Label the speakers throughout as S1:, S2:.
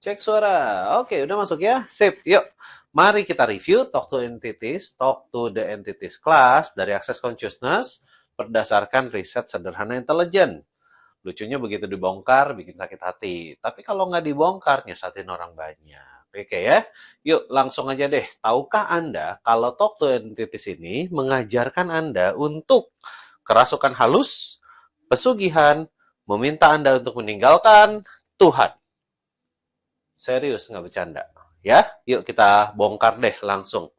S1: Cek suara. Oke, udah masuk ya? Sip, yuk. Mari kita review Talk to the Entities class dari Access Consciousness berdasarkan riset sederhana intelijen. Lucunya begitu dibongkar, bikin sakit hati. Tapi kalau nggak dibongkar, nyesatin orang banyak. Oke ya, yuk langsung aja deh. Tahukah Anda kalau Talk to Entities ini mengajarkan Anda untuk kerasukan halus, pesugihan, meminta Anda untuk meninggalkan Tuhan. Serius, nggak bercanda. Ya, yuk kita bongkar deh langsung.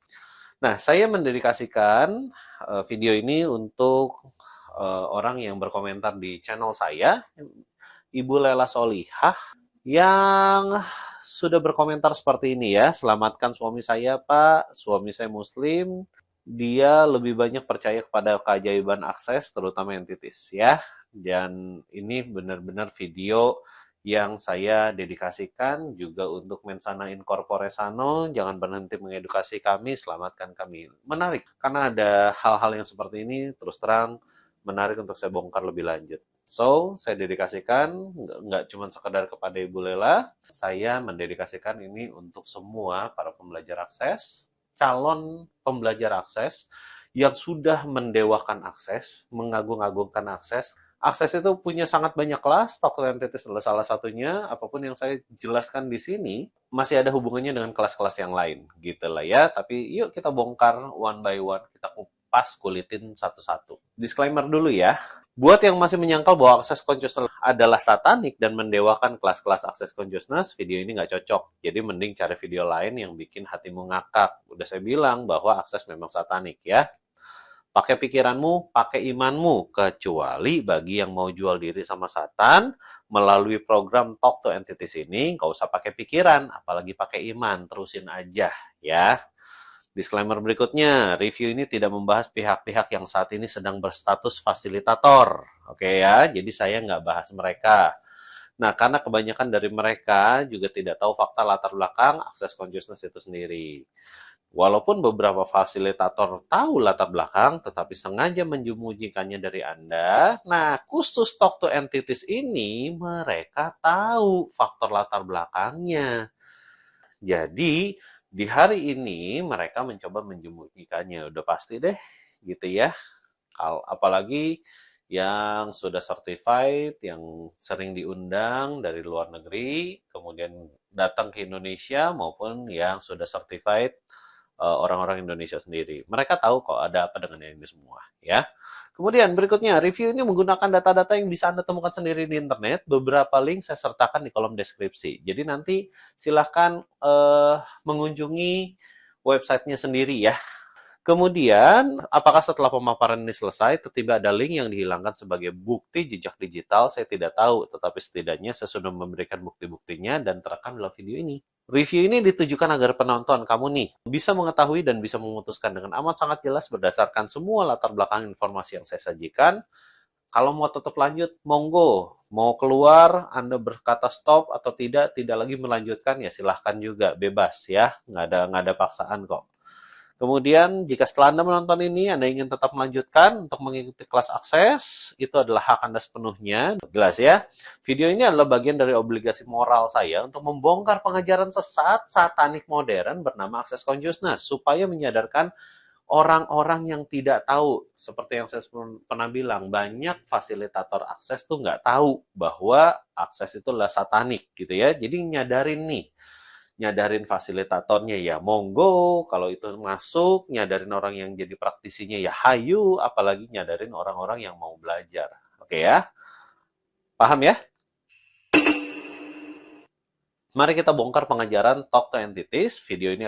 S1: Nah, saya mendedikasikan video ini untuk orang yang berkomentar di channel saya, Ibu Lela Solihah, yang sudah berkomentar seperti ini ya. Selamatkan suami saya, Pak. Suami saya Muslim. Dia lebih banyak percaya kepada keajaiban akses, terutama entities ya. Dan ini benar-benar video yang saya dedikasikan juga untuk mensana in corpore sano, jangan berhenti mengedukasi kami, selamatkan kami. Menarik, karena ada hal-hal yang seperti ini, terus terang, menarik untuk saya bongkar lebih lanjut. So, saya dedikasikan, nggak cuma sekedar kepada Ibu Lela, saya mendedikasikan ini untuk semua para pembelajar akses, calon pembelajar akses, yang sudah mendewakan akses, mengagung-agungkan akses. Akses itu punya sangat banyak kelas, Talk Entities adalah salah satunya. Apapun yang saya jelaskan di sini masih ada hubungannya dengan kelas-kelas yang lain, gitu lah ya. Tapi yuk kita bongkar one by one, kita kupas kulitin satu-satu. Disclaimer dulu ya. Buat yang masih menyangkal bahwa akses consciousness adalah satanik dan mendewakan kelas-kelas akses consciousness, video ini nggak cocok. Jadi mending cari video lain yang bikin hatimu ngakak. Udah saya bilang bahwa akses memang satanik ya. Pakai pikiranmu, pakai imanmu, kecuali bagi yang mau jual diri sama Satan, melalui program Talk to Entities ini, nggak usah pakai pikiran, apalagi pakai iman, terusin aja ya. Disclaimer berikutnya, review ini tidak membahas pihak-pihak yang saat ini sedang berstatus fasilitator. Oke ya, jadi saya nggak bahas mereka. Nah, karena kebanyakan dari mereka juga tidak tahu fakta latar belakang akses consciousness itu sendiri. Walaupun beberapa fasilitator tahu latar belakang, tetapi sengaja menjemujikannya dari Anda. Nah, khusus Talk to Entities ini, mereka tahu faktor latar belakangnya. Jadi, di hari ini mereka mencoba menjemujikannya. Udah pasti deh, gitu ya. Apalagi yang sudah certified, yang sering diundang dari luar negeri, kemudian datang ke Indonesia, maupun yang sudah certified orang-orang Indonesia sendiri. Mereka tahu kok ada apa dengan ini semua, ya. Kemudian berikutnya, review ini menggunakan data-data yang bisa Anda temukan sendiri di internet. Beberapa link saya sertakan di kolom deskripsi. Jadi nanti silahkan mengunjungi websitenya sendiri ya. Kemudian, apakah setelah pemaparan ini selesai, tiba-tiba ada link yang dihilangkan sebagai bukti jejak digital? Saya tidak tahu, tetapi setidaknya saya sudah memberikan bukti-buktinya dan terekam dalam video ini. Review ini ditujukan agar penonton kamu nih bisa mengetahui dan bisa memutuskan dengan amat sangat jelas berdasarkan semua latar belakang informasi yang saya sajikan. Kalau mau tetap lanjut, monggo. Mau keluar, Anda berkata stop atau tidak lagi melanjutkan, ya silahkan juga, bebas ya. Nggak ada paksaan kok. Kemudian, jika setelah Anda menonton ini, Anda ingin tetap melanjutkan untuk mengikuti kelas akses, itu adalah hak Anda sepenuhnya. Jelas ya? Video ini adalah bagian dari obligasi moral saya untuk membongkar pengajaran sesat satanik modern bernama Access Consciousness, supaya menyadarkan orang-orang yang tidak tahu. Seperti yang saya pernah bilang, banyak fasilitator akses tuh nggak tahu bahwa akses itu adalah satanik gitu ya. Jadi nyadarin nih, nyadarin fasilitatornya ya monggo, kalau itu masuk, nyadarin orang yang jadi praktisinya ya hayu, apalagi nyadarin orang-orang yang mau belajar. Oke ya, paham ya? Mari kita bongkar pengajaran Talk to Entities. Video ini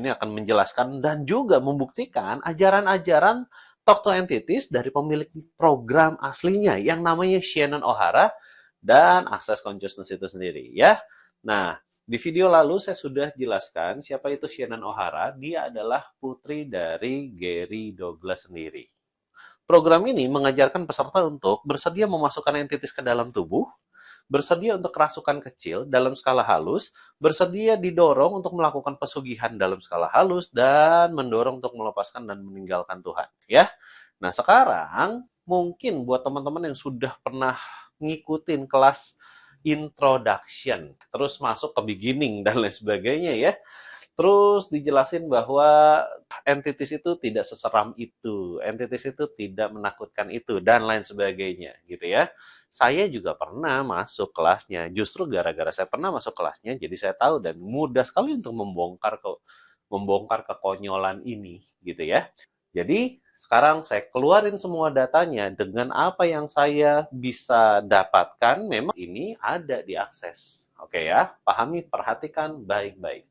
S1: akan menjelaskan dan juga membuktikan ajaran-ajaran Talk to Entities dari pemilik program aslinya yang namanya Shannon O'Hara dan Access Consciousness itu sendiri ya. Nah, di video lalu saya sudah jelaskan siapa itu Shannon O'Hara. Dia adalah putri dari Gary Douglas sendiri. Program ini mengajarkan peserta untuk bersedia memasukkan entitas ke dalam tubuh, bersedia untuk kerasukan kecil dalam skala halus, bersedia didorong untuk melakukan pesugihan dalam skala halus, dan mendorong untuk melepaskan dan meninggalkan Tuhan. Ya, nah sekarang mungkin buat teman-teman yang sudah pernah ngikutin kelas introduction, terus masuk ke beginning dan lain sebagainya ya. Terus dijelasin bahwa entities itu tidak seseram itu, entities itu tidak menakutkan itu, dan lain sebagainya, gitu ya. Saya juga pernah masuk kelasnya, justru gara-gara saya pernah masuk kelasnya, jadi saya tahu dan mudah sekali untuk membongkar kekonyolan ini, gitu ya. Jadi sekarang saya keluarin semua datanya dengan apa yang saya bisa dapatkan, memang ini ada diakses. Oke ya, pahami, perhatikan baik-baik.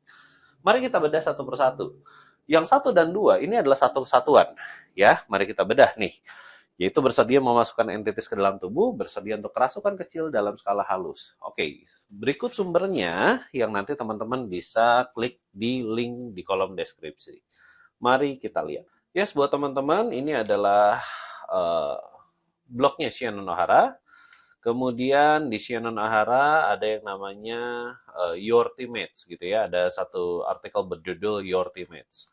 S1: Mari kita bedah satu persatu. Yang satu dan dua ini adalah satu kesatuan. Ya, mari kita bedah nih. Yaitu bersedia memasukkan entitas ke dalam tubuh, bersedia untuk kerasukan kecil dalam skala halus. Oke, berikut sumbernya yang nanti teman-teman bisa klik di link di kolom deskripsi. Mari kita lihat. Yes, buat teman-teman, ini adalah blognya Shannon O'Hara. Kemudian di Shannon O'Hara ada yang namanya Your Teammates gitu ya. Ada satu artikel berjudul Your Teammates.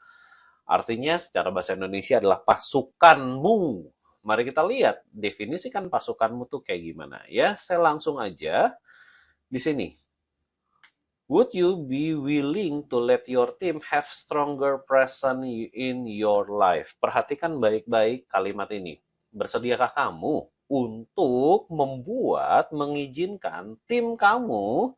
S1: Artinya secara bahasa Indonesia adalah pasukanmu. Mari kita lihat definisikan pasukanmu tuh kayak gimana ya. Saya langsung aja di sini. Would you be willing to let your team have stronger presence in your life? Perhatikan baik-baik kalimat ini. Bersediakah kamu untuk mengizinkan tim kamu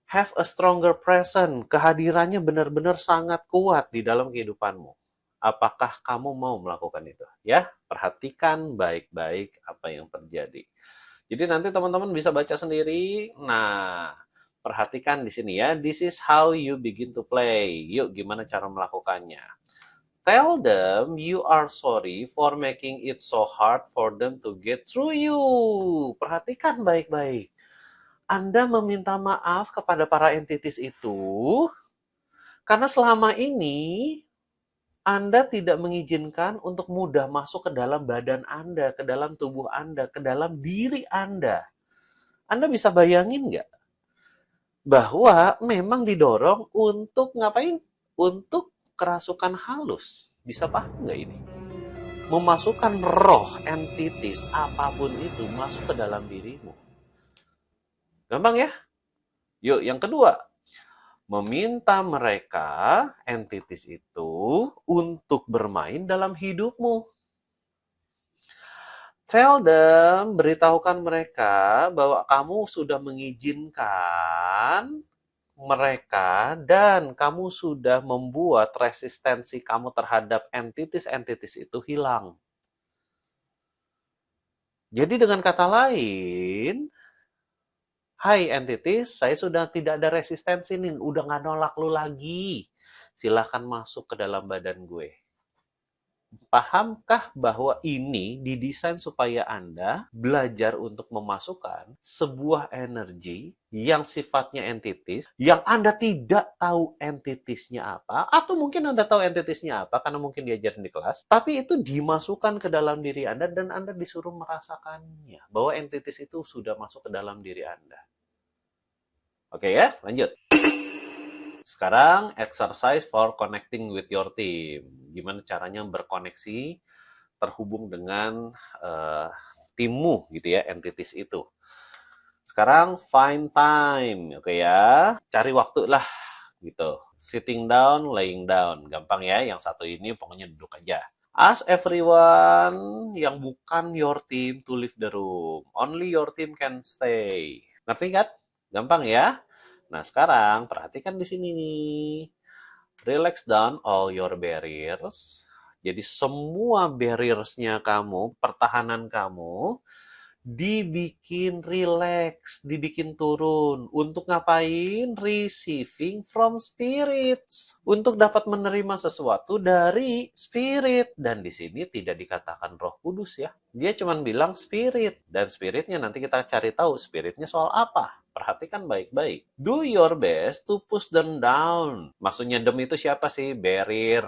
S1: have a stronger presence, kehadirannya benar-benar sangat kuat di dalam kehidupanmu? Apakah kamu mau melakukan itu? Ya, perhatikan baik-baik apa yang terjadi. Jadi nanti teman-teman bisa baca sendiri. Nah, perhatikan di sini ya. This is how you begin to play. Yuk, gimana cara melakukannya? Tell them you are sorry for making it so hard for them to get through you. Perhatikan baik-baik. Anda meminta maaf kepada para entities itu karena selama ini Anda tidak mengizinkan untuk mudah masuk ke dalam badan Anda, ke dalam tubuh Anda, ke dalam diri Anda. Anda bisa bayangin nggak? Bahwa memang didorong untuk ngapain? Untuk kerasukan halus. Bisa paham nggak ini? Memasukkan roh, entities, apapun itu masuk ke dalam dirimu. Gampang ya? Yuk, yang kedua. Meminta mereka, entities itu, untuk bermain dalam hidupmu. Tell them, beritahukan mereka bahwa kamu sudah mengizinkan mereka dan kamu sudah membuat resistensi kamu terhadap entities-entities itu hilang. Jadi dengan kata lain, hai entities, saya sudah tidak ada resistensi nih, udah nggak nolak lu lagi. Silahkan masuk ke dalam badan gue. Pahamkah bahwa ini didesain supaya Anda belajar untuk memasukkan sebuah energi yang sifatnya entities, yang Anda tidak tahu entitisnya apa, atau mungkin Anda tahu entitisnya apa karena mungkin diajarin di kelas, tapi itu dimasukkan ke dalam diri Anda dan Anda disuruh merasakannya, bahwa entities itu sudah masuk ke dalam diri Anda. Oke ya, lanjut. Sekarang exercise for connecting with your team. Gimana caranya berkoneksi, terhubung dengan timmu gitu ya, entities itu. Sekarang find time, oke ya. Cari waktu lah gitu. Sitting down, laying down. Gampang ya, yang satu ini pokoknya duduk aja. Ask everyone yang bukan your team to leave the room. Only your team can stay. Ngerti kan? Gampang ya. Nah, sekarang perhatikan di sini nih. Relax down all your barriers. Jadi semua barriers-nya kamu, pertahanan kamu, dibikin relax, dibikin turun. Untuk ngapain? Receiving from spirits. Untuk dapat menerima sesuatu dari spirit. Dan di sini tidak dikatakan Roh Kudus ya. Dia cuma bilang spirit. Dan spiritnya nanti kita cari tahu spiritnya soal apa. Perhatikan baik-baik. Do your best to push them down. Maksudnya them itu siapa sih? Barrier.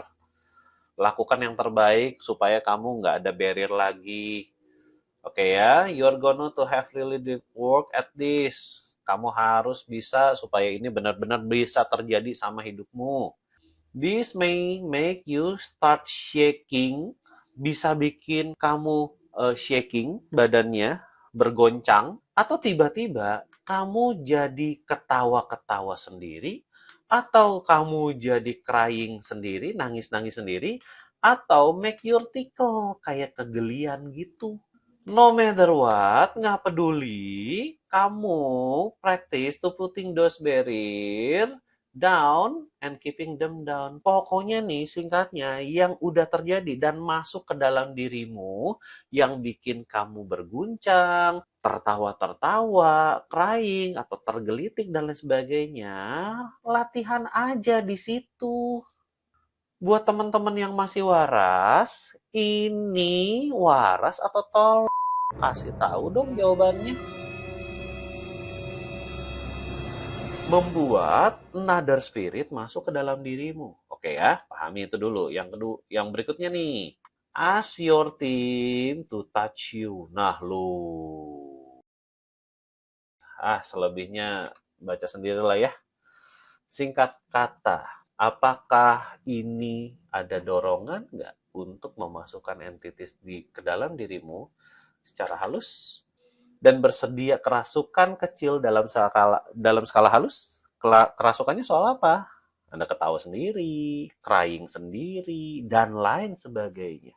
S1: Lakukan yang terbaik supaya kamu nggak ada barrier lagi. Oke ya, you're gonna to have really deep work at this. Kamu harus bisa supaya ini benar-benar bisa terjadi sama hidupmu. This may make you start shaking. Bisa bikin kamu shaking badannya, bergoncang, atau tiba-tiba kamu jadi ketawa-ketawa sendiri, atau kamu jadi crying sendiri, nangis-nangis sendiri, atau make your tickle, kayak kegelian gitu. No matter what, nggak peduli, kamu practice to putting those barrier down and keeping them down. Pokoknya nih, singkatnya, yang udah terjadi dan masuk ke dalam dirimu, yang bikin kamu berguncang, tertawa-tertawa, crying, atau tergelitik, dan lain sebagainya, latihan aja di situ. Buat teman-teman yang masih waras, ini waras atau kasih tahu dong jawabannya. Membuat another spirit masuk ke dalam dirimu. Oke ya, pahami itu dulu. Yang kedua, yang berikutnya nih. Ask your team to touch you. Nah, lu. Selebihnya baca sendiri lah ya. Singkat kata, apakah ini ada dorongan nggak untuk memasukkan entitas ke dalam dirimu secara halus? Dan bersedia kerasukan kecil dalam skala halus. Kerasukannya soal apa? Anda ketawa sendiri, crying sendiri, dan lain sebagainya.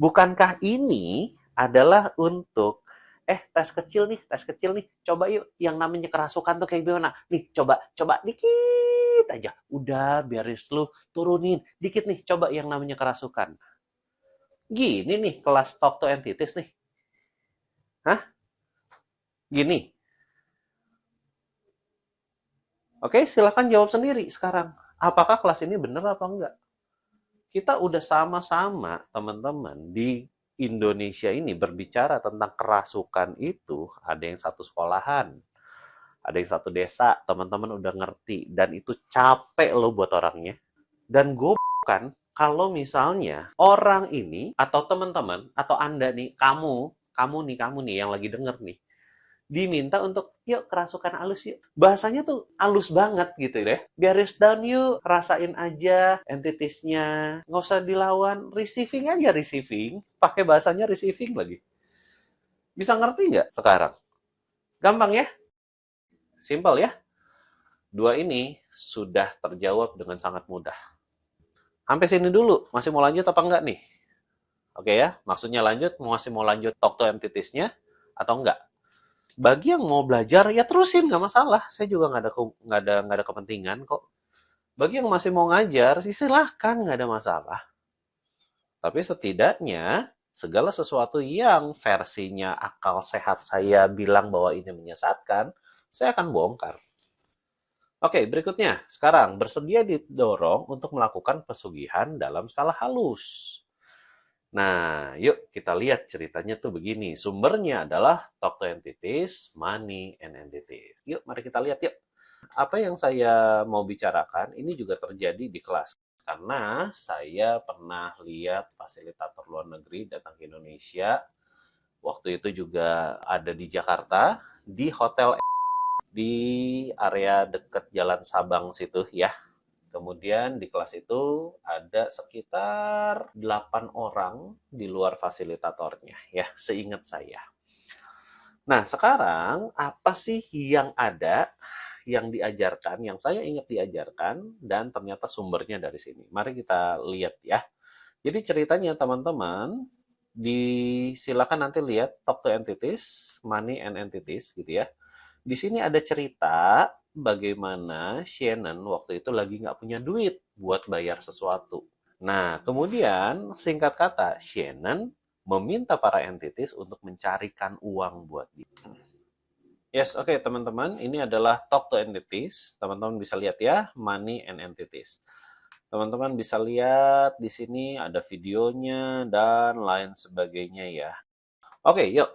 S1: Bukankah ini adalah untuk tes kecil nih, coba yuk yang namanya kerasukan tuh kayak gimana? Nih, coba dikit aja. Udah, biaris lu turunin dikit nih, coba yang namanya kerasukan. Gini nih kelas Talk to Entities nih. Hah? Gini. Oke, silakan jawab sendiri sekarang. Apakah kelas ini benar apa enggak? Kita udah sama-sama, teman-teman, di Indonesia ini berbicara tentang kerasukan itu. Ada yang satu sekolahan, ada yang satu desa, teman-teman udah ngerti. Dan itu capek loh buat orangnya. Dan gue kan, kalau misalnya orang ini, atau teman-teman, atau Anda nih, kamu nih yang lagi denger nih, diminta untuk yuk kerasukan halus yuk. Bahasanya tuh halus banget gitu deh. Garis down yuk, rasain aja entitasnya. Nggak usah dilawan, receiving aja receiving. Pakai bahasanya receiving lagi. Bisa ngerti nggak sekarang? Gampang ya? Simple ya? Dua ini sudah terjawab dengan sangat mudah. Sampai sini dulu. Masih mau lanjut apa enggak nih? Oke ya, maksudnya lanjut, masih mau lanjut talk to entitasnya atau enggak? Bagi yang mau belajar ya terusin, nggak masalah. Saya juga nggak ada kepentingan kok. Bagi yang masih mau ngajar sih silahkan, nggak ada masalah. Tapi setidaknya segala sesuatu yang versinya akal sehat saya bilang bahwa ini menyesatkan, saya akan bongkar. Oke, berikutnya. Sekarang, bersedia didorong untuk melakukan pesugihan dalam skala halus. Nah, yuk kita lihat ceritanya tuh begini. Sumbernya adalah Talk to Entities, Money and Entities. Yuk, mari kita lihat yuk. Apa yang saya mau bicarakan ini juga terjadi di kelas. Karena saya pernah lihat fasilitator luar negeri datang ke Indonesia. Waktu itu juga ada di Jakarta, di hotel di area dekat Jalan Sabang situ ya. Kemudian di kelas itu ada sekitar 8 orang di luar fasilitatornya ya, seingat saya. Nah, sekarang apa sih yang ada, yang diajarkan, yang saya ingat diajarkan, dan ternyata sumbernya dari sini. Mari kita lihat ya. Jadi ceritanya teman-teman, silakan nanti lihat Talk to Entities, Money and Entities gitu ya. Di sini ada cerita bagaimana Shannon waktu itu lagi nggak punya duit buat bayar sesuatu. Nah, kemudian singkat kata, Shannon meminta para entities untuk mencarikan uang buat dia. Yes, oke teman-teman, ini adalah Talk to Entities. Teman-teman bisa lihat ya, Money and Entities. Teman-teman bisa lihat di sini ada videonya dan lain sebagainya ya. Oke, yuk.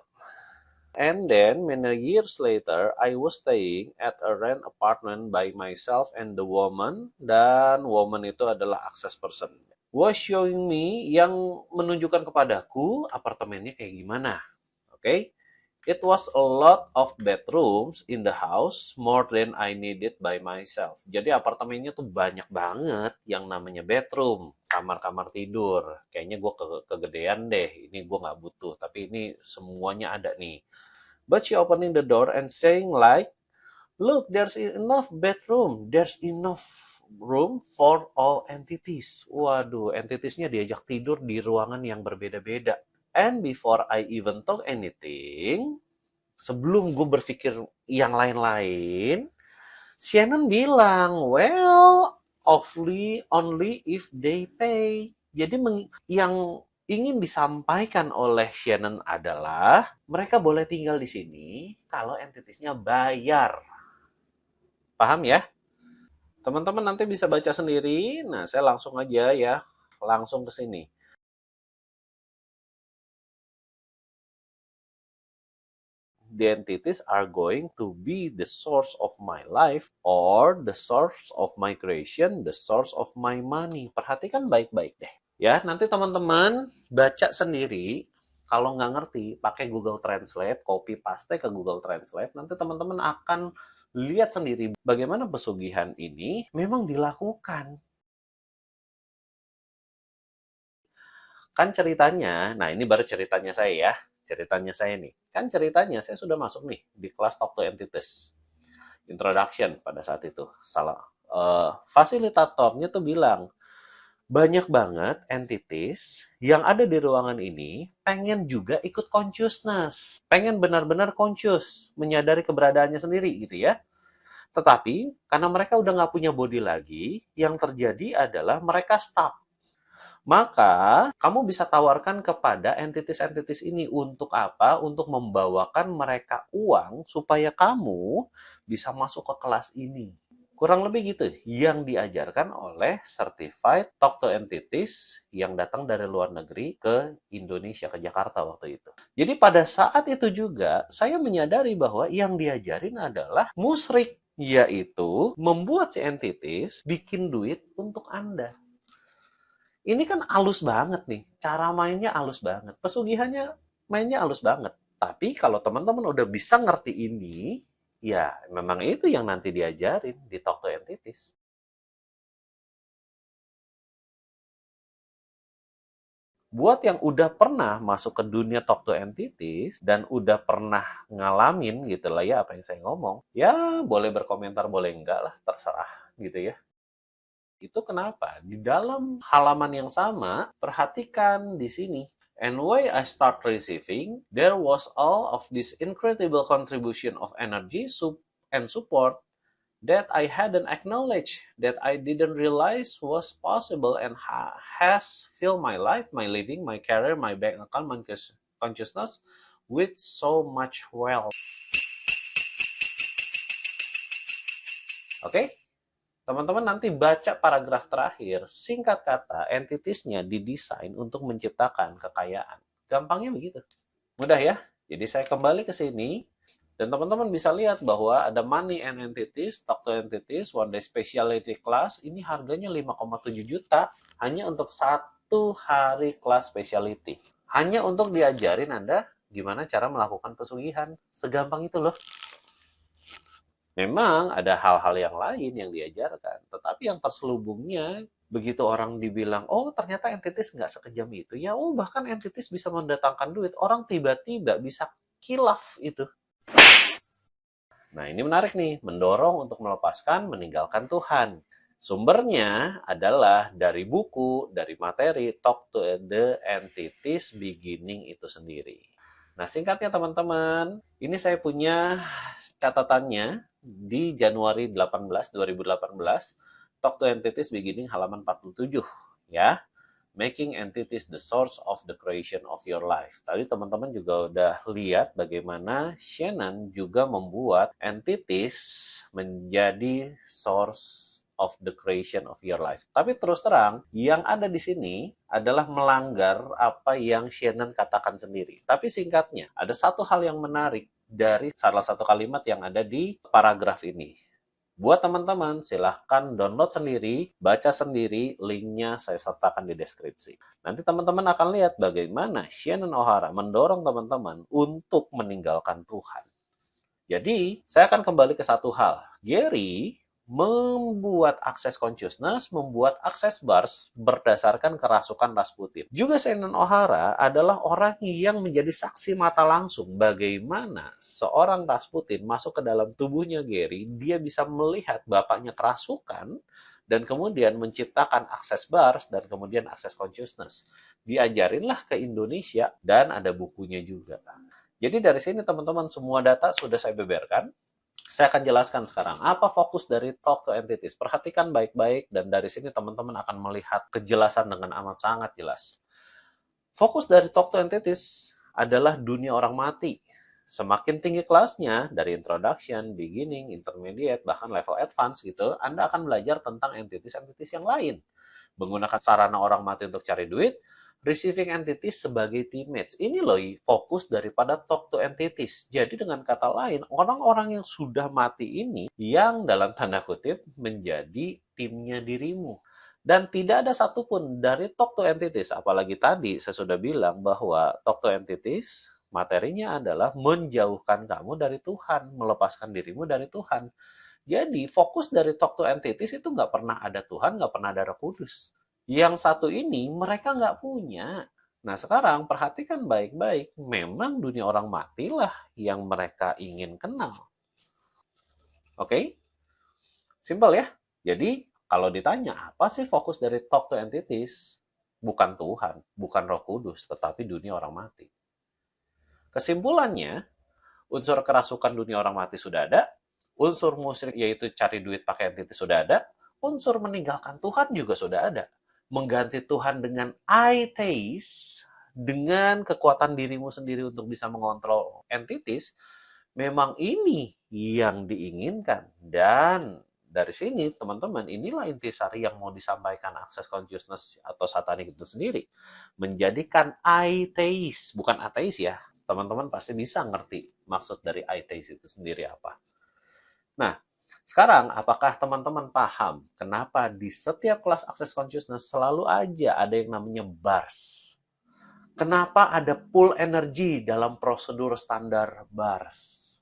S1: And then, many years later, I was staying at a rent apartment by myself and the woman, dan woman itu adalah access person, was showing me, yang menunjukkan kepadaku apartemennya kayak gimana. Oke? It was a lot of bedrooms in the house, more than I needed by myself. Jadi apartemennya tuh banyak banget yang namanya bedroom, kamar-kamar tidur. Kayaknya gue kegedean deh, ini gue nggak butuh. Tapi ini semuanya ada nih. But she opening the door and saying like, look, there's enough bedroom, there's enough room for all entities. Waduh, entitiesnya diajak tidur di ruangan yang berbeda-beda. And before I even talk anything, sebelum gue berpikir yang lain-lain, Shannon bilang, well, only if they pay. Jadi yang ingin disampaikan oleh Shannon adalah mereka boleh tinggal di sini kalau entitiesnya bayar. Paham ya? Teman-teman nanti bisa baca sendiri. Nah, saya langsung aja ya, langsung ke sini. The entities are going to be the source of my life or the source of my creation, the source of my money. Perhatikan baik-baik deh. Ya, nanti teman-teman baca sendiri. Kalau nggak ngerti, pakai Google Translate, copy paste ke Google Translate. Nanti teman-teman akan lihat sendiri bagaimana pesugihan ini memang dilakukan. Kan ceritanya, nah ini baru ceritanya saya ya. Ceritanya saya nih. Kan ceritanya saya sudah masuk nih di kelas Talk to Entities. Introduction pada saat itu. Fasilitatornya tuh bilang, banyak banget entities yang ada di ruangan ini pengen juga ikut consciousness. Pengen benar-benar conscious, menyadari keberadaannya sendiri gitu ya. Tetapi karena mereka udah nggak punya body lagi, yang terjadi adalah mereka stuck. Maka, kamu bisa tawarkan kepada entities-entities ini untuk apa? Untuk membawakan mereka uang supaya kamu bisa masuk ke kelas ini. Kurang lebih gitu yang diajarkan oleh Certified Talk to Entities yang datang dari luar negeri ke Indonesia, ke Jakarta waktu itu. Jadi pada saat itu juga saya menyadari bahwa yang diajarin adalah musrik, yaitu membuat si entities bikin duit untuk Anda. Ini kan halus banget nih. Cara mainnya halus banget. Pesugihannya mainnya halus banget. Tapi kalau teman-teman udah bisa ngerti ini, ya memang itu yang nanti diajarin di Talk to Entities. Buat yang udah pernah masuk ke dunia Talk to Entities dan udah pernah ngalamin gitu lah ya apa yang saya ngomong, ya boleh berkomentar boleh enggak lah, terserah gitu ya. Itu kenapa? Di dalam halaman yang sama, perhatikan di sini. And when I start receiving, there was all of this incredible contribution of energy and support that I hadn't acknowledged, that I didn't realize was possible and has filled my life, my living, my career, my bank account, my consciousness with so much wealth. Oke? Okay? Teman-teman nanti baca paragraf terakhir, singkat kata, entitiesnya didesain untuk menciptakan kekayaan. Gampangnya begitu. Mudah ya? Jadi saya kembali ke sini, dan teman-teman bisa lihat bahwa ada Money and Entities, Talk to Entities, One Day Specialty Class, ini harganya 5,7 juta, hanya untuk 1 hari kelas specialty. Hanya untuk diajarin Anda gimana cara melakukan pesugihan. Segampang itu loh. Memang ada hal-hal yang lain yang diajarkan, tetapi yang terselubungnya, begitu orang dibilang, oh ternyata entities nggak sekejam itu, ya oh bahkan entities bisa mendatangkan duit, orang tiba-tiba bisa kilaf itu. Nah ini menarik nih, mendorong untuk melepaskan, meninggalkan Tuhan. Sumbernya adalah dari buku, dari materi Talk to the Entities Beginning itu sendiri. Nah, singkatnya teman-teman, ini saya punya catatannya di Januari 2018, Talk to Entities Beginning halaman 47, ya. Making entities the source of the creation of your life. Tadi teman-teman juga udah lihat bagaimana Shannon juga membuat entities menjadi source of the creation of your life. Tapi terus terang, yang ada di sini adalah melanggar apa yang Shannon katakan sendiri. Tapi singkatnya, ada satu hal yang menarik dari salah satu kalimat yang ada di paragraf ini. Buat teman-teman, silahkan download sendiri, baca sendiri, linknya saya sertakan di deskripsi. Nanti teman-teman akan lihat bagaimana Shannon O'Hara mendorong teman-teman untuk meninggalkan Tuhan. Jadi, saya akan kembali ke satu hal. Gary membuat akses consciousness, membuat akses bars berdasarkan kerasukan Rasputin. Juga Shannon O'Hara adalah orang yang menjadi saksi mata langsung bagaimana seorang Rasputin masuk ke dalam tubuhnya Gary, dia bisa melihat bapaknya kerasukan, dan kemudian menciptakan akses bars dan kemudian akses consciousness. Diajarinlah ke Indonesia dan ada bukunya juga. Jadi dari sini teman-teman semua data sudah saya beberkan. Saya akan jelaskan sekarang apa fokus dari Talk to Entities. Perhatikan baik-baik dan dari sini teman-teman akan melihat kejelasan dengan amat sangat jelas. Fokus dari Talk to Entities adalah dunia orang mati. Semakin tinggi kelasnya, dari introduction, beginning, intermediate, bahkan level advance gitu, Anda akan belajar tentang entities-entities yang lain. Menggunakan sarana orang mati untuk cari duit, receiving entities sebagai teammates. Ini loh fokus daripada talk to entities. Jadi dengan kata lain, orang-orang yang sudah mati ini yang dalam tanda kutip menjadi timnya dirimu. Dan tidak ada satupun dari talk to entities, apalagi tadi saya sudah bilang bahwa talk to entities materinya adalah menjauhkan kamu dari Tuhan, melepaskan dirimu dari Tuhan. Jadi fokus dari talk to entities itu nggak pernah ada Tuhan, nggak pernah ada Roh Kudus. Yang satu ini mereka nggak punya. Nah sekarang perhatikan baik-baik, memang dunia orang matilah yang mereka ingin kenal. Oke? Simpel ya? Jadi kalau ditanya apa sih fokus dari talk to entities? Bukan Tuhan, bukan Roh Kudus, tetapi dunia orang mati. Kesimpulannya, unsur kerasukan dunia orang mati sudah ada, unsur musyrik yaitu cari duit pakai entitas sudah ada, unsur meninggalkan Tuhan juga sudah ada. Mengganti Tuhan dengan atheist, dengan kekuatan dirimu sendiri untuk bisa mengontrol entities, memang ini yang diinginkan. Dan dari sini, teman-teman, inilah intisari yang mau disampaikan akses consciousness atau satanik itu sendiri. Menjadikan atheist, bukan ateis ya, teman-teman pasti bisa ngerti maksud dari atheist itu sendiri apa. Nah, sekarang apakah teman-teman paham kenapa di setiap kelas akses consciousness selalu aja ada yang namanya bars? Kenapa ada pool energi dalam prosedur standar bars?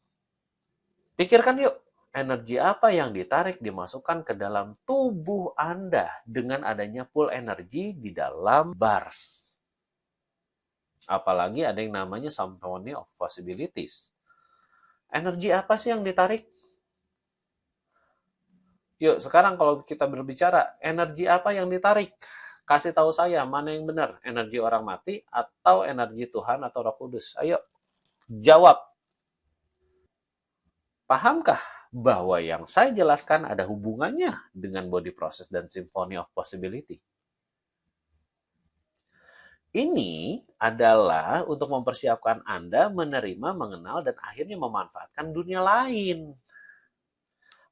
S1: Pikirkan yuk, energi apa yang ditarik dimasukkan ke dalam tubuh Anda dengan adanya pool energi di dalam bars? Apalagi ada yang namanya Symphony of Possibilities. Energi apa sih yang ditarik? Yuk, sekarang kalau kita berbicara, energi apa yang ditarik? Kasih tahu saya, mana yang benar? Energi orang mati atau energi Tuhan atau Roh Kudus? Ayo, jawab. Pahamkah bahwa yang saya jelaskan ada hubungannya dengan body process dan symphony of possibility? Ini adalah untuk mempersiapkan Anda menerima, mengenal, dan akhirnya memanfaatkan dunia lain.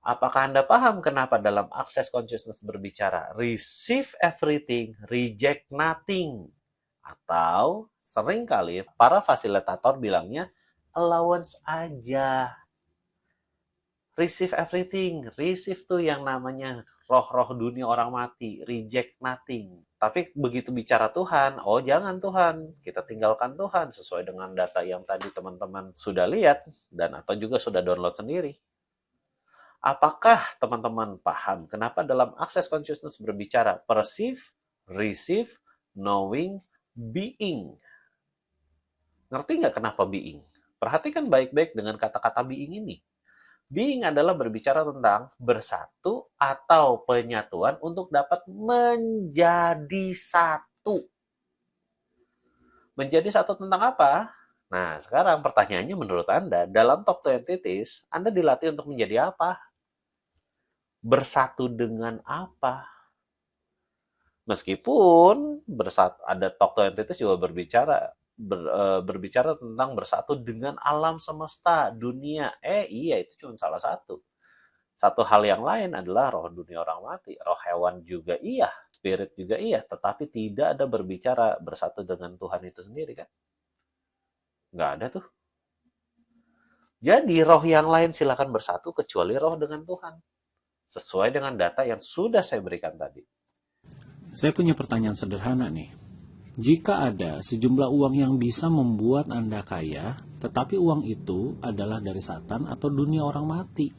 S1: Apakah Anda paham kenapa dalam Access Consciousness berbicara receive everything, reject nothing? Atau seringkali para fasilitator bilangnya allowance aja. Receive everything, receive tuh yang namanya roh-roh dunia orang mati, reject nothing. Tapi begitu bicara Tuhan, oh jangan Tuhan, kita tinggalkan Tuhan sesuai dengan data yang tadi teman-teman sudah lihat dan atau juga sudah download sendiri. Apakah teman-teman paham kenapa dalam Access Consciousness berbicara perceive, receive, knowing, being? Ngerti nggak kenapa being? Perhatikan baik-baik dengan kata-kata being ini. Being adalah berbicara tentang bersatu atau penyatuan untuk dapat menjadi satu. Menjadi satu tentang apa? Nah, sekarang pertanyaannya menurut Anda, dalam Talk to Entities, Anda dilatih untuk menjadi apa? Bersatu dengan apa? Meskipun ada Talk to Entities juga berbicara tentang bersatu dengan alam semesta, dunia. Iya, itu cuma salah satu. Satu hal yang lain adalah roh dunia orang mati. Roh hewan juga iya, spirit juga iya. Tetapi tidak ada berbicara bersatu dengan Tuhan itu sendiri kan? Nggak ada tuh. Jadi roh yang lain silakan bersatu kecuali roh dengan Tuhan. sesuai dengan data yang sudah saya berikan tadi.
S2: Saya punya pertanyaan sederhana nih. Jika ada sejumlah uang yang bisa membuat Anda kaya, tetapi uang itu adalah dari Satan atau dunia orang mati,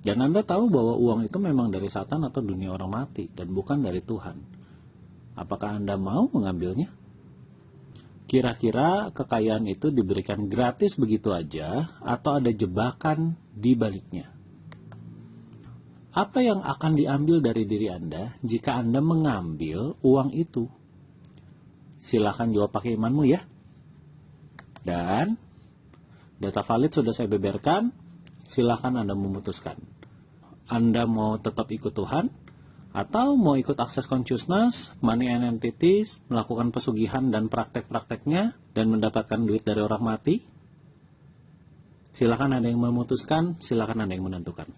S2: dan Anda tahu bahwa uang itu memang dari Satan atau dunia orang mati, dan bukan dari Tuhan, apakah Anda mau mengambilnya? Kira-kira kekayaan itu diberikan gratis begitu aja, atau ada jebakan di baliknya? Apa yang akan diambil dari diri Anda jika Anda mengambil uang itu? Silakan jawab pakai imanmu ya. Dan data valid sudah saya beberkan, silakan Anda memutuskan. Anda mau tetap ikut Tuhan, atau mau ikut Access Consciousness, Money and Entities, melakukan pesugihan dan praktek-prakteknya, dan mendapatkan duit dari orang mati? Silakan Anda yang memutuskan, silakan Anda yang menentukan.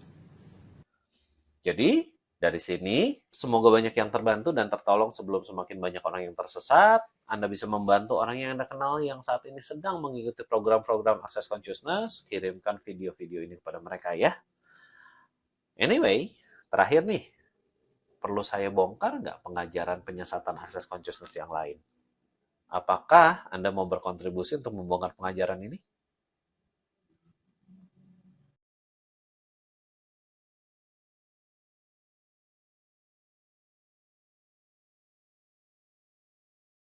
S1: Jadi, dari sini, semoga banyak yang terbantu dan tertolong sebelum semakin banyak orang yang tersesat. Anda bisa membantu orang yang Anda kenal yang saat ini sedang mengikuti program-program Access Consciousness. Kirimkan video-video ini kepada mereka ya. Anyway, terakhir nih, perlu saya bongkar nggak pengajaran penyesatan Access Consciousness yang lain? Apakah Anda mau berkontribusi untuk membongkar pengajaran ini?